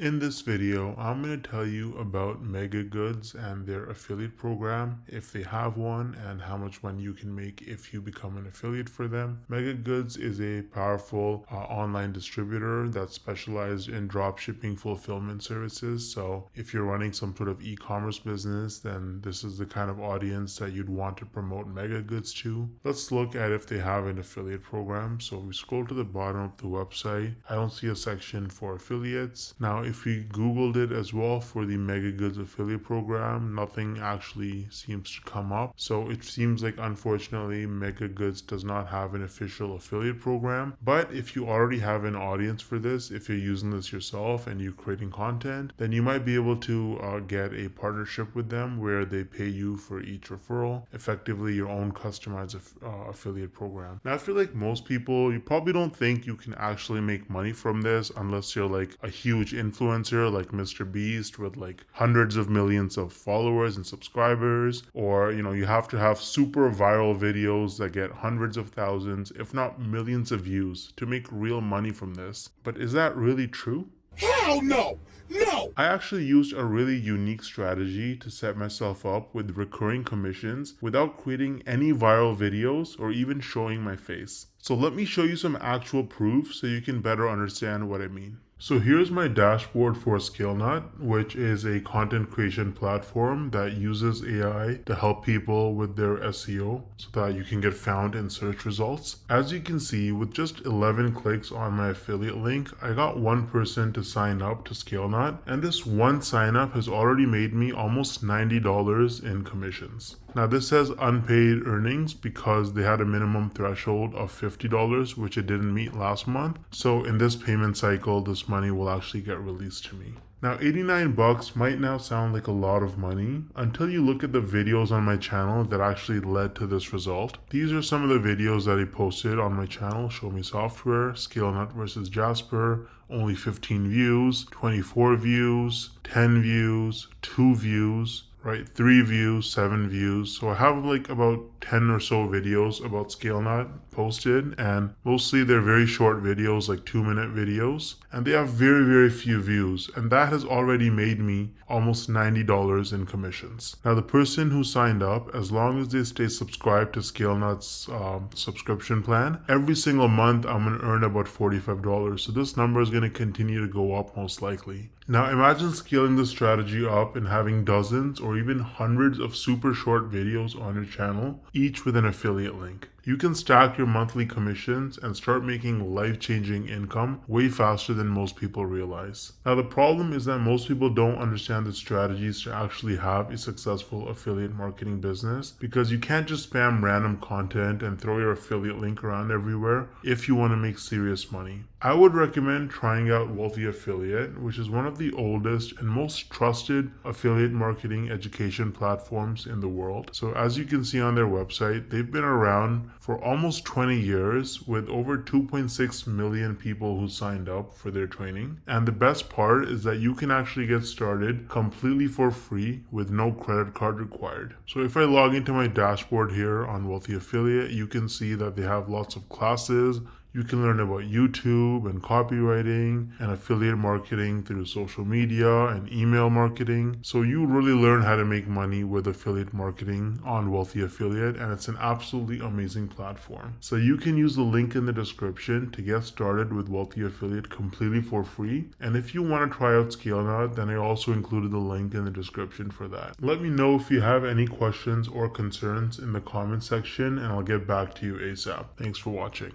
In this video, I'm going to tell you about Megagoods and their affiliate program, if they have one, and how much money you can make if you become an affiliate for them. Megagoods is a powerful online distributor that specializes in drop shipping fulfillment services. So if you're running some sort of e-commerce business, then this is the kind of audience that you'd want to promote Megagoods to. Let's look at if they have an affiliate program. So we scroll to the bottom of the website. I don't see a section for affiliates. Now, if we Googled it as well for the Megagoods affiliate program, nothing actually seems to come up. So it seems like, unfortunately, Megagoods does not have an official affiliate program. But if you already have an audience for this, if you're using this yourself and you're creating content, then you might be able to get a partnership with them where they pay you for each referral, effectively your own customized affiliate program. Now, I feel like most people, you probably don't think you can actually make money from this unless you're like a huge influencer like Mr. Beast with like hundreds of millions of followers and subscribers, or you have to have super viral videos that get hundreds of thousands, if not millions of views to make real money from this. But is that really true? Hell no! No! I actually used a really unique strategy to set myself up with recurring commissions without creating any viral videos or even showing my face. So let me show you some actual proof so you can better understand what I mean. So here's my dashboard for ScaleNut, which is a content creation platform that uses AI to help people with their SEO so that you can get found in search results. As you can see, with just 11 clicks on my affiliate link, I got one person to sign up to ScaleNut, and this one sign up has already made me almost $90 in commissions. Now this says unpaid earnings because they had a minimum threshold of $50, which it didn't meet last month. So in this payment cycle, this money will actually get released to me. Now, 89 bucks might now sound like a lot of money until you look at the videos on my channel that actually led to this result. These are some of the videos that I posted on my channel: Show Me Software, ScaleNut versus Jasper, only 15 views, 24 views, 10 views, 2 views, right? 3 views, 7 views. So I have like about 10 or so videos about ScaleNut posted, and mostly they're very short videos, like 2-minute videos, and they have very few views, and that has already made me almost $90 in commissions. Now the person who signed up, as long as they stay subscribed to ScaleNut's subscription plan, every single month I'm going to earn about $45. So this number is going to continue to go up most likely. Now imagine scaling this strategy up and having dozens or even hundreds of super short videos on your channel, each with an affiliate link. You can stack your monthly commissions and start making life-changing income way faster than most people realize. Now the problem is that most people don't understand the strategies to actually have a successful affiliate marketing business, because you can't just spam random content and throw your affiliate link around everywhere if you want to make serious money. I would recommend trying out Wealthy Affiliate, which is one of the oldest and most trusted affiliate marketing education platforms in the world. So as you can see on their website, they've been around for almost 20 years with over 2.6 million people who signed up for their training. And the best part is that you can actually get started completely for free with no credit card required. So if I log into my dashboard here on Wealthy Affiliate, you can see that they have lots of classes. You can learn about YouTube and copywriting and affiliate marketing through social media and email marketing. So you really learn how to make money with affiliate marketing on Wealthy Affiliate, and it's an absolutely amazing platform. So you can use the link in the description to get started with Wealthy Affiliate completely for free. And if you want to try out ScaleNut, then I also included the link in the description for that. Let me know if you have any questions or concerns in the comment section, and I'll get back to you ASAP. Thanks for watching.